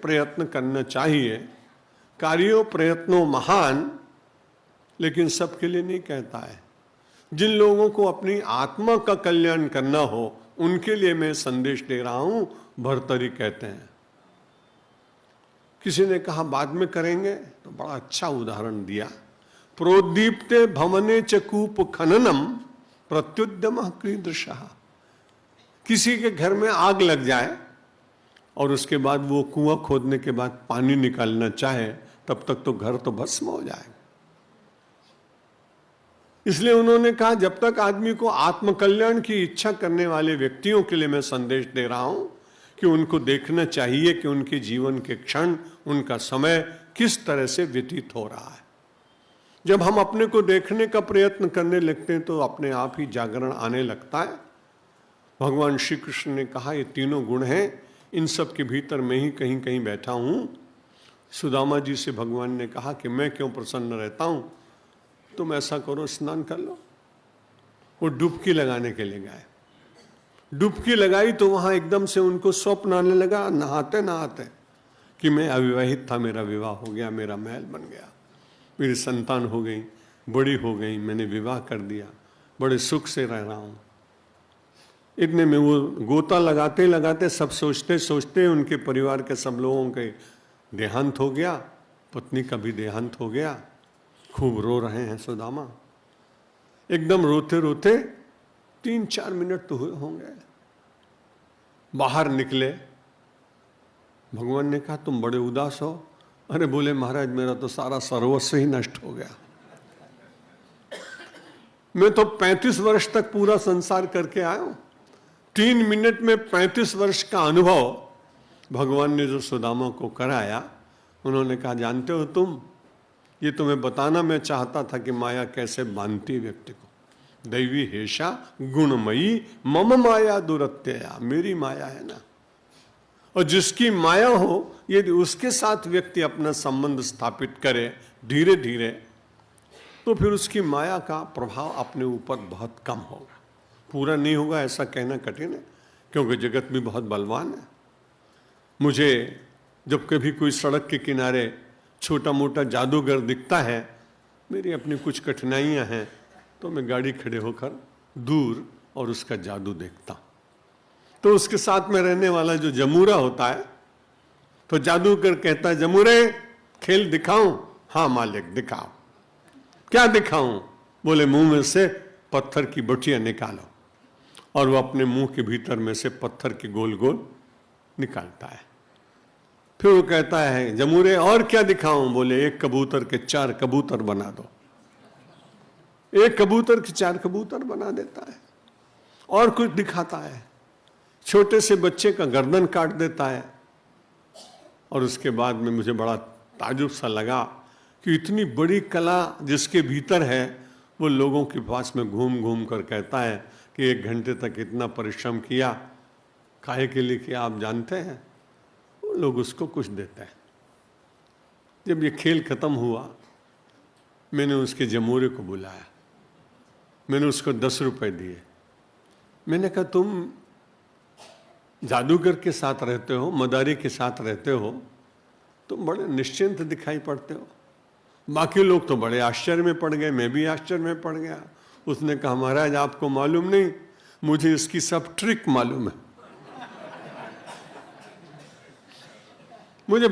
प्रयत्न करना चाहिए। कार्यो प्रयत्नो महान, लेकिन सबके लिए नहीं कहता है। जिन लोगों को अपनी आत्मा का कल्याण करना हो उनके लिए मैं संदेश दे रहा हूं, भर्तरी कहते हैं। किसी ने कहा बाद में करेंगे, तो बड़ा अच्छा उदाहरण दिया। प्रोदीप्ते भवने च कूप खननम प्रत्युद्यम कीदृशः। किसी के घर में आग लग जाए और उसके बाद वो कुआं खोदने के बाद पानी निकालना चाहे, तब तक तो घर तो भस्म हो जाएगा। इसलिए उन्होंने कहा जब तक आदमी को आत्मकल्याण की इच्छा करने वाले व्यक्तियों के लिए मैं संदेश दे रहा हूं कि उनको देखना चाहिए कि उनके जीवन के क्षण, उनका समय किस तरह से व्यतीत हो रहा है। जब हम अपने को देखने का प्रयत्न करने लगते हैं तो अपने आप ही जागरण आने लगता है। भगवान श्री कृष्ण ने कहा ये तीनों गुण हैं, इन सब के भीतर मैं ही कहीं कहीं बैठा हूं। सुदामा जी से भगवान ने कहा कि मैं क्यों प्रसन्न रहता हूं, तुम ऐसा करो स्नान कर लो। वो डुबकी लगाने के लिए गए, डुबकी लगाई तो वहां एकदम से उनको स्वप्न आने लगा नहाते नहाते कि मैं अविवाहित था, मेरा विवाह हो गया, मेरा महल बन गया, मेरी संतान हो गई, बड़ी हो गई, मैंने विवाह कर दिया, बड़े सुख से रह रहा हूं। इतने में वो गोता लगाते लगाते सब सोचते सोचते उनके परिवार के सब लोगों के देहांत हो गया, पत्नी का भी देहांत हो गया। खूब रो रहे हैं सुदामा, एकदम रोते रोते 3-4 मिनट तो हुए होंगे। बाहर निकले, भगवान ने कहा तुम बड़े उदास हो। अरे बोले महाराज मेरा तो सारा सर्वस्व ही नष्ट हो गया। मैं तो 35 वर्ष तक पूरा संसार करके आया हूं। 3 मिनट में 35 वर्ष का अनुभव भगवान ने जो सुदामा को कराया, उन्होंने कहा जानते हो तुम, ये तुम्हें बताना मैं चाहता था कि माया कैसे बांधती व्यक्ति को। दैवी हेषा गुणमयी मम माया दुरत्यया, मेरी माया है ना। और जिसकी माया हो यदि उसके साथ व्यक्ति अपना संबंध स्थापित करे धीरे धीरे, तो फिर उसकी माया का प्रभाव अपने ऊपर बहुत कम होगा। पूरा नहीं होगा ऐसा कहना कठिन है, क्योंकि जगत भी बहुत बलवान है। मुझे जब कभी कोई सड़क के किनारे छोटा मोटा जादूगर दिखता है, मेरी अपनी कुछ कठिनाइयां हैं, तो मैं गाड़ी खड़े होकर दूर और उसका जादू देखता। तो उसके साथ में रहने वाला जो जमूरा होता है, तो जादूगर कहता है जमूरे खेल दिखाऊं? हाँ मालिक दिखाओ। क्या दिखाऊं? बोले मुंह में से पत्थर की बटियां निकालो। और वो अपने मुंह के भीतर में से पत्थर के गोल गोल निकालता है। फिर वो कहता है जमूरे और क्या दिखाऊं? बोले एक कबूतर के 4 कबूतर बना दो। एक कबूतर के 4 कबूतर बना देता है। और कुछ दिखाता है, छोटे से बच्चे का गर्दन काट देता है। और उसके बाद में मुझे बड़ा ताजुब सा लगा कि इतनी बड़ी कला जिसके भीतर है, वो लोगों के पास में घूम घूम कर कहता है कि 1 घंटे तक इतना परिश्रम किया, काहे के लिए किया आप जानते हैं? वो लोग उसको कुछ देते हैं। जब ये खेल खत्म हुआ, मैंने उसके जमूरे को बुलाया, मैंने उसको 10 रुपए दिए। मैंने कहा तुम जादूगर के साथ रहते हो, मदारी के साथ रहते हो, तुम बड़े निश्चिंत दिखाई पड़ते हो। बाकी लोग तो बड़े आश्चर्य में पड़ गए, मैं भी आश्चर्य में पड़ गया। उसने कहा महाराज आपको मालूम नहीं, मुझे इसकी सब ट्रिक मालूम है। मुझे